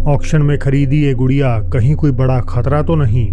Auction में खरीदी ये गुड़िया कहीं कोई बड़ा खतरा तो नहीं।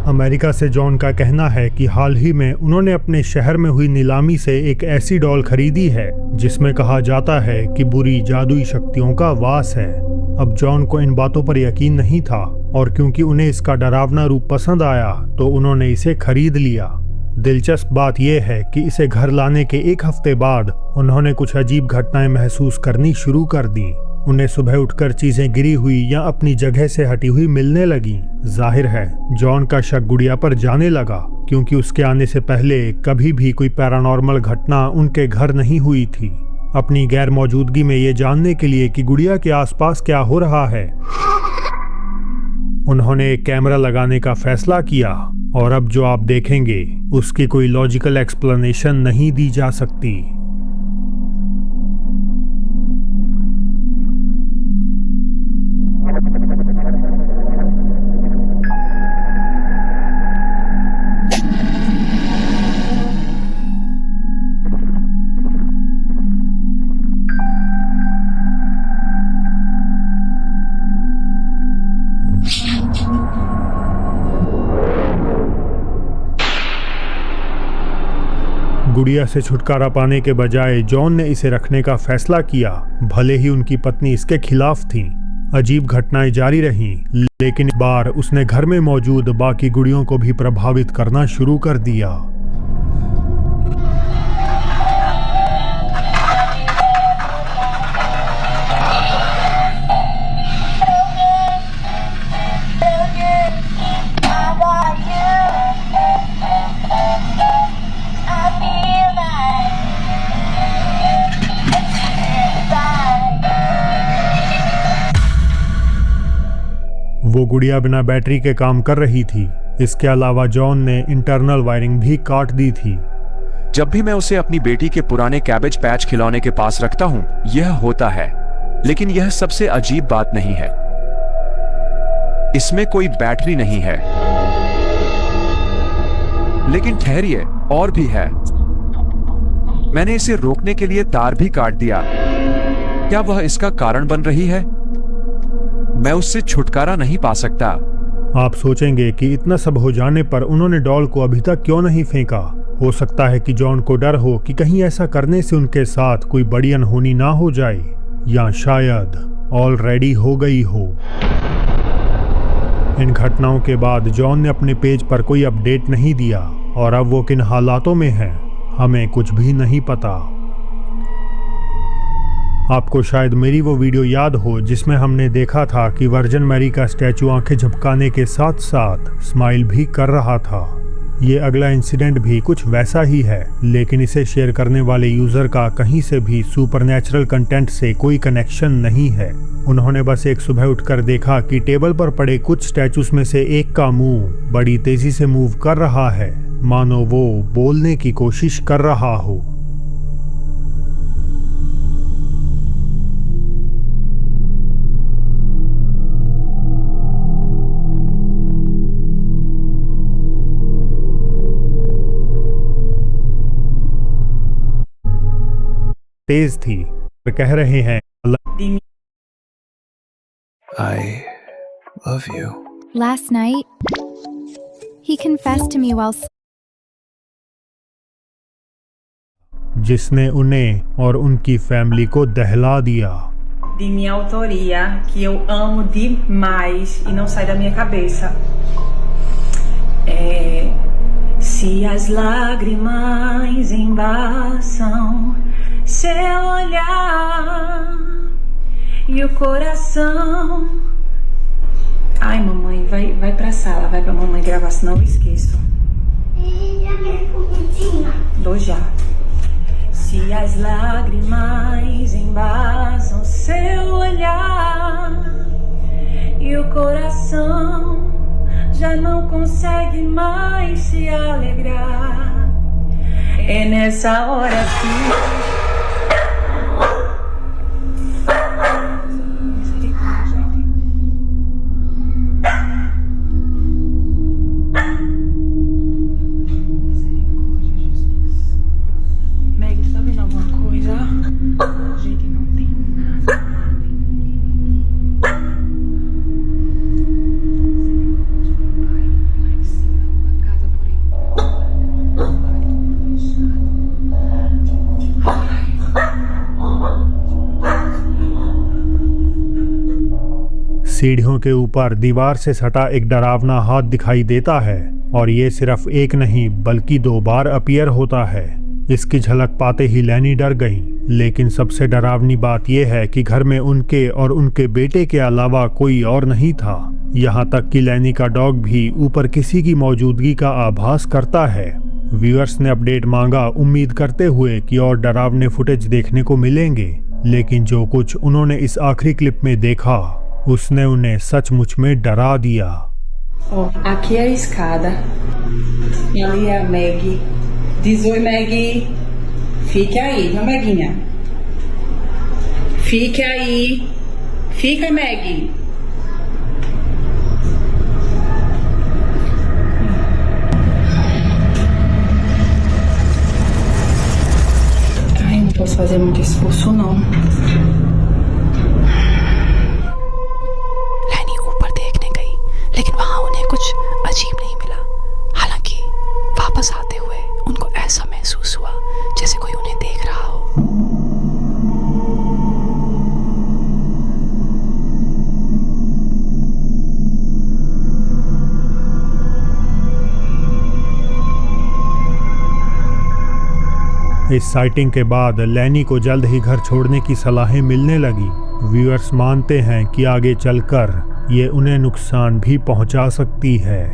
अमेरिका से जॉन का कहना है कि हाल ही में उन्होंने अपने शहर में हुई नीलामी से एक ऐसी डॉल खरीदी है जिसमें कहा जाता है कि बुरी जादुई शक्तियों का वास है। अब जॉन को इन बातों पर यकीन नहीं था और क्योंकि उन्हें इसका डरावना रूप पसंद आया तो उन्होंने इसे खरीद लिया। दिलचस्प बात यह है कि इसे घर लाने के एक हफ्ते बाद उन्होंने कुछ अजीब घटनाएं महसूस करनी शुरू कर दी। उन्हें सुबह उठकर चीजें गिरी हुई या अपनी जगह से हटी हुई मिलने लगीं। जाहिर है जॉन का शक गुड़िया पर जाने लगा क्योंकि उसके आने से पहले कभी भी कोई पैरानॉर्मल घटना उनके घर नहीं हुई थी। अपनी गैर मौजूदगी में ये जानने के लिए कि गुड़िया के आसपास क्या हो रहा है, उन्होंने एक कैमरा लगाने का फैसला किया और अब जो आप देखेंगे उसकी कोई लॉजिकल एक्सप्लेनेशन नहीं दी जा सकती। गुड़िया से छुटकारा पाने के बजाय जॉन ने इसे रखने का फैसला किया, भले ही उनकी पत्नी इसके खिलाफ थी। अजीब घटनाएं जारी रहीं, लेकिन इस बार उसने घर में मौजूद बाकी गुड़ियों को भी प्रभावित करना शुरू कर दिया। वो गुड़िया बिना बैटरी के काम कर रही थी। इसके अलावा जॉन ने इंटरनल वायरिंग भी काट दी थी। जब भी मैं उसे अपनी बेटी के पुराने कैबेज पैच खिलौने के पास रखता हूँ यह होता है, लेकिन यह सबसे अजीब बात नहीं है। इसमें कोई बैटरी नहीं है। लेकिन ठहरिए, और भी है। मैंने इसे रोकने के लिए तार भी काट दिया। क्या वह इसका कारण बन रही है? मैं उससे छुटकारा नहीं पा सकता। आप सोचेंगे कि इतना सब हो जाने पर उन्होंने डॉल को अभी तक क्यों नहीं फेंका। हो सकता है कि जॉन को डर हो कि कहीं ऐसा करने से उनके साथ कोई बड़ी अनहोनी ना हो जाए, या शायद ऑलरेडी हो गई हो। इन घटनाओं के बाद जॉन ने अपने पेज पर कोई अपडेट नहीं दिया और अब वो किन हालातों में है हमें कुछ भी नहीं पता। आपको शायद मेरी वो वीडियो याद हो जिसमें हमने देखा था कि वर्जिन मैरी का स्टैचू आंखें झपकाने के साथ साथ स्माइल भी कर रहा था। ये अगला इंसिडेंट भी कुछ वैसा ही है, लेकिन इसे शेयर करने वाले यूजर का कहीं से भी सुपरनैचुरल कंटेंट से कोई कनेक्शन नहीं है। उन्होंने बस एक सुबह उठकर देखा कि टेबल पर पड़े कुछ स्टैचूज में से एक का मुंह बड़ी तेजी से मूव कर रहा है, मानो वो बोलने की कोशिश कर रहा हो। तेज थी और कह रहे हैं I love you. Last night, he confessed to me while जिसने उन्हें और उनकी फैमिली को दहला दिया। De minha autoria, que eu amo demais e não sai da minha cabeça. Se as lágrimas embaçam seu olhar e o coração. Ai, mamãe, vai pra sala, vai pra mamãe gravar, senão eu esqueço. Dou já. Se as lágrimas embasam seu olhar e o coração já não consegue mais se alegrar, é nessa hora que Meg, tá vendo alguma coisa? Gente, não tem nada. सीढ़ियों के ऊपर दीवार से सटा एक डरावना हाथ दिखाई देता है और ये सिर्फ एक नहीं बल्कि 2 बार अपीयर होता है। इसकी झलक पाते ही लैनी डर गई, लेकिन सबसे डरावनी बात यह है कि घर में उनके और उनके बेटे के अलावा कोई और नहीं था। यहाँ तक कि लैनी का डॉग भी ऊपर किसी की मौजूदगी का आभास करता है। व्यूअर्स ने अपडेट मांगा, उम्मीद करते हुए कि और डरावने फुटेज देखने को मिलेंगे, लेकिन जो कुछ उन्होंने इस आखिरी क्लिप में देखा उसने उन्हें सचमुच में डरा दिया। Ó, aqui é a escada. E ali é a Maggie. Diz oi, Maggie. Fique aí, viu, Maguinha? Fique aí. Fica, Maggie. Ai, não posso fazer muito esforço, não. लैनी ऊपर देखने गई, लेकिन वहां उन्हें कुछ अजीब नहीं मिला। हालांकि वापस आते हुए उनको ऐसा महसूस हुआ जैसे कोई उन्हें देख रहा हो। इस साइटिंग के बाद लैनी को जल्द ही घर छोड़ने की सलाहें मिलने लगी। व्यूअर्स मानते हैं कि आगे चलकर ये उन्हें नुकसान भी पहुंचा सकती है।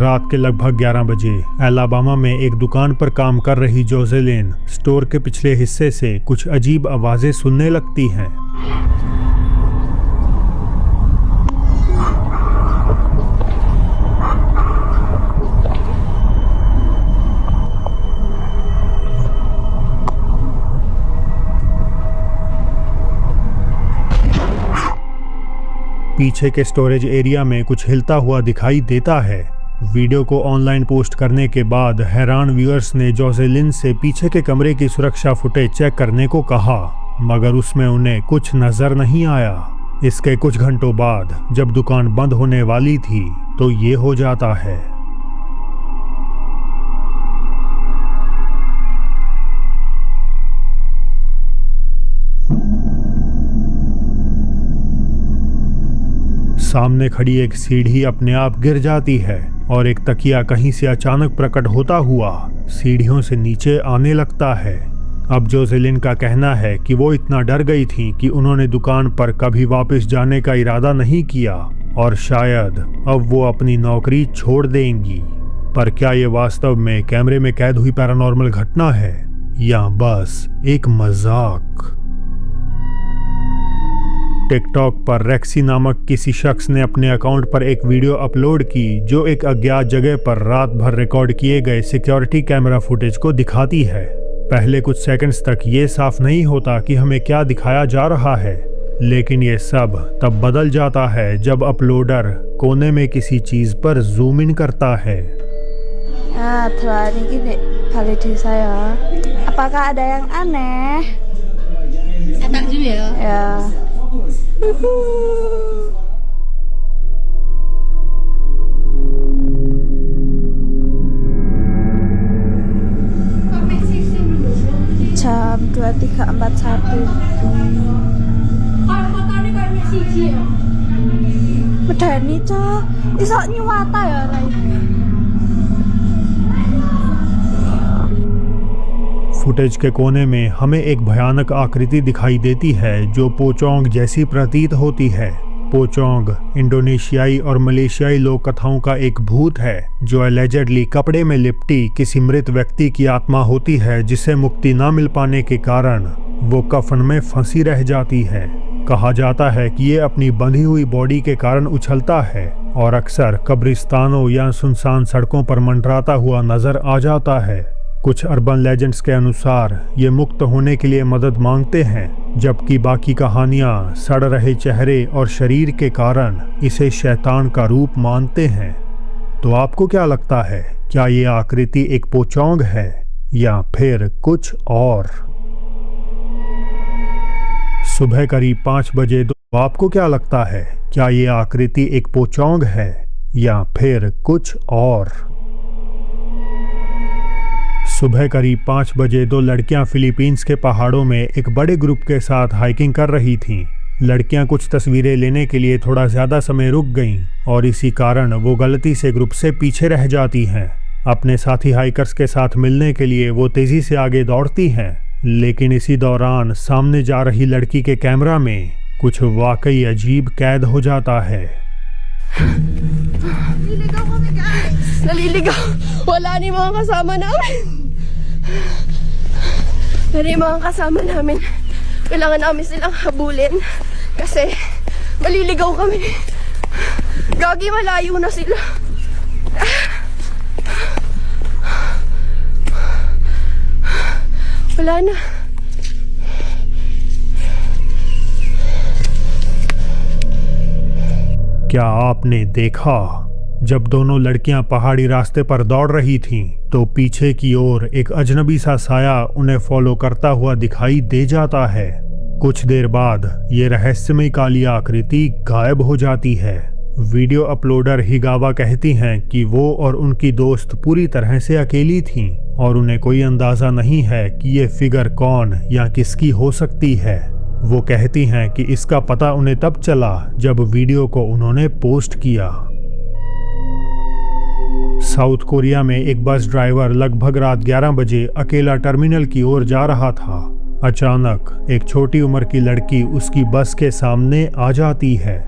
रात के लगभग 11 बजे अलाबामा में एक दुकान पर काम कर रही जोसेलिन स्टोर के पिछले हिस्से से कुछ अजीब आवाजें सुनने लगती हैं। पीछे के स्टोरेज एरिया में कुछ हिलता हुआ दिखाई देता है। वीडियो को ऑनलाइन पोस्ट करने के बाद हैरान व्यूअर्स ने जोसेलिन से पीछे के कमरे की सुरक्षा फुटेज चेक करने को कहा, मगर उसमें उन्हें कुछ नजर नहीं आया। इसके कुछ घंटों बाद जब दुकान बंद होने वाली थी तो ये हो जाता है। सामने खड़ी एक सीढ़ी अपने आप गिर जाती है और एक तकिया कहीं से अचानक प्रकट होता हुआ सीढ़ियों से नीचे आने लगता है। अब जोसेलिन का कहना है कि वो इतना डर गई थी कि उन्होंने दुकान पर कभी वापस जाने का इरादा नहीं किया और शायद अब वो अपनी नौकरी छोड़ देंगी। पर क्या ये वास्तव में कैमरे में कैद हुई पैरानॉर्मल घटना है या बस एक मजाक? टिकटॉक पर रेक्सी नामक किसी शख्स ने अपने अकाउंट पर एक वीडियो अपलोड की जो एक अज्ञात जगह पर रात भर रिकॉर्ड किए गए सिक्योरिटी कैमरा फुटेज को दिखाती है। पहले कुछ सेकंड्स तक ये साफ नहीं होता कि हमें क्या दिखाया जा रहा है, लेकिन ये सब तब बदल जाता है जब अपलोडर कोने में किसी चीज पर जूम इन करता है। Telah ini gini, kali saya. Apakah ada yang aneh? Takjub ya? Ya. Jam 23.41. Kalau fotonya kayak Messi ya? Medeni cah, iso nyuwata ya Rai. Footage के कोने में हमें एक भयानक आकृति दिखाई देती है जो पोचोंग जैसी प्रतीत होती है। पोचोंग इंडोनेशियाई और मलेशियाई लोक कथाओं का एक भूत है जो एलिजेडली कपड़े में लिपटी किसी मृत व्यक्ति की आत्मा होती है, जिसे मुक्ति न मिल पाने के कारण वो कफन में फंसी रह जाती है। कहा जाता है कि ये अपनी बंधी हुई बॉडी के कारण उछलता है और अक्सर कब्रिस्तानों या सुनसान सड़कों पर मंडराता हुआ नजर आ जाता है। कुछ अर्बन लेजेंड्स के अनुसार ये मुक्त होने के लिए मदद मांगते हैं, जबकि बाकी कहानियाँ सड़ रहे चेहरे और शरीर के कारण इसे शैतान का रूप मानते हैं। तो आपको क्या लगता है, क्या ये आकृति एक पोचोंग है या फिर कुछ और? सुबह करीब 5 बजे तो आपको क्या लगता है, क्या ये आकृति एक पोचोंग है या फिर कुछ और? सुबह करीब 5 बजे 2 लड़कियां फिलीपींस के पहाड़ों में एक बड़े ग्रुप के साथ हाइकिंग कर रही थीं। लड़कियां कुछ तस्वीरें लेने के लिए थोड़ा ज्यादा समय रुक गईं और इसी कारण वो गलती से ग्रुप से पीछे रह जाती हैं। अपने साथी हाइकर्स के साथ मिलने के लिए वो तेजी से आगे दौड़ती हैं, लेकिन इसी दौरान सामने जा रही लड़की के कैमरा में कुछ वाकई अजीब कैद हो जाता है। Naliligaw. Wala ni mga kasama namin. Dari mga kasama namin. Kailangan namin silang habulin kasi maliligaw kami. Gagi, malayo na sila. Wala na. क्या आपने देखा? जब दोनों लड़कियां पहाड़ी रास्ते पर दौड़ रही थीं, तो पीछे की ओर एक अजनबी सा साया उन्हें फॉलो करता हुआ दिखाई दे जाता है। कुछ देर बाद ये रहस्यमय काली आकृति गायब हो जाती है। वीडियो अपलोडर हिगावा कहती हैं कि वो और उनकी दोस्त पूरी तरह से अकेली थीं और उन्हें कोई अंदाजा नहीं है कि ये फिगर कौन या किसकी हो सकती है। वो कहती हैं कि इसका पता उन्हें तब चला जब वीडियो को उन्होंने पोस्ट किया। साउथ कोरिया में एक बस ड्राइवर लगभग रात 11 बजे अकेला टर्मिनल की ओर जा रहा था। अचानक एक छोटी उम्र की लड़की उसकी बस के सामने आ जाती है।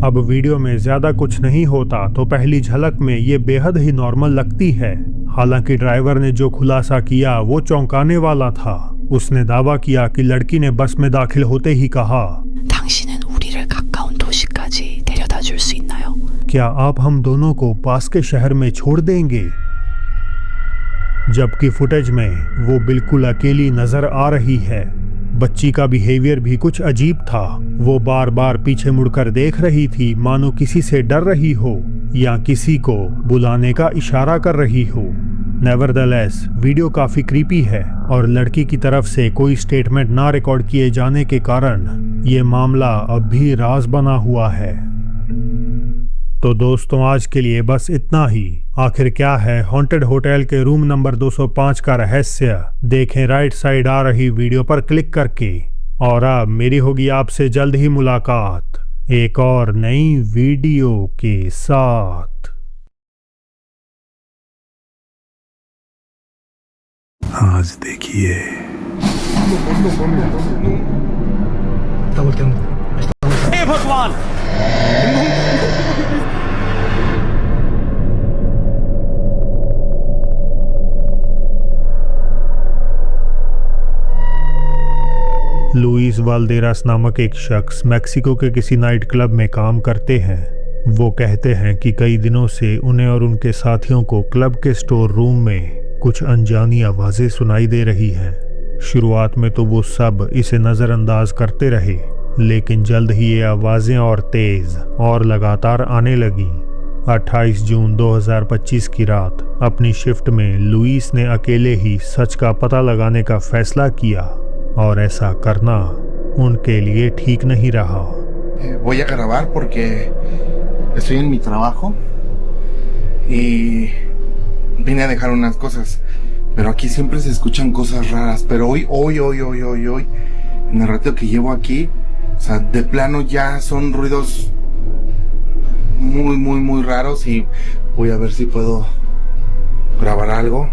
अब वीडियो में ज्यादा कुछ नहीं होता तो पहली झलक में ये बेहद ही नॉर्मल लगती है। हालांकि ड्राइवर ने जो खुलासा किया वो चौंकाने वाला था। उसने दावा किया कि लड़की ने बस में दाखिल होते ही कहा, 당신은 우리를 가까운 도시까지 데려다 줄 수 있나요? क्या आप हम दोनों को पास के शहर में छोड़ देंगे? जबकि फुटेज में वो बिल्कुल अकेली नजर आ रही है। बच्ची का बिहेवियर भी कुछ अजीब था। वो बार बार पीछे मुड़कर देख रही थी, मानो किसी से डर रही हो या किसी को बुलाने का इशारा कर रही हो। नेवरदलेस वीडियो काफी क्रीपी है और लड़की की तरफ से कोई स्टेटमेंट ना रिकॉर्ड किए जाने के कारण ये मामला अब भी राज बना हुआ है। तो दोस्तों, आज के लिए बस इतना ही। आखिर क्या है हॉन्टेड होटल के रूम नंबर 205 का रहस्य? देखें राइट साइड आ रही वीडियो पर क्लिक करके। और अब मेरी होगी आपसे जल्द ही मुलाकात एक और नई वीडियो के साथ। आज देखिए लुइस वाल्देरास नामक एक शख्स मैक्सिको के किसी नाइट क्लब में काम करते हैं। वो कहते हैं कि कई दिनों से उन्हें और उनके साथियों को क्लब के स्टोर रूम में कुछ अनजानी आवाज़ें सुनाई दे रही हैं। शुरुआत में तो वो सब इसे नज़रअंदाज करते रहे, लेकिन जल्द ही ये आवाज़ें और तेज़ और लगातार आने लगी। 28 जून 2025 की रात अपनी शिफ्ट में लुइस ने अकेले ही सच का पता लगाने का फैसला किया और ऐसा करना उनके लिए ठीक नहीं रहा। Voy a grabar porque estoy en mi trabajo y vine a dejar unas cosas, pero aquí siempre se escuchan cosas raras, pero hoy, en el rato que llevo aquí, o sea, de plano ya son ruidos muy raros y voy a ver si puedo grabar algo.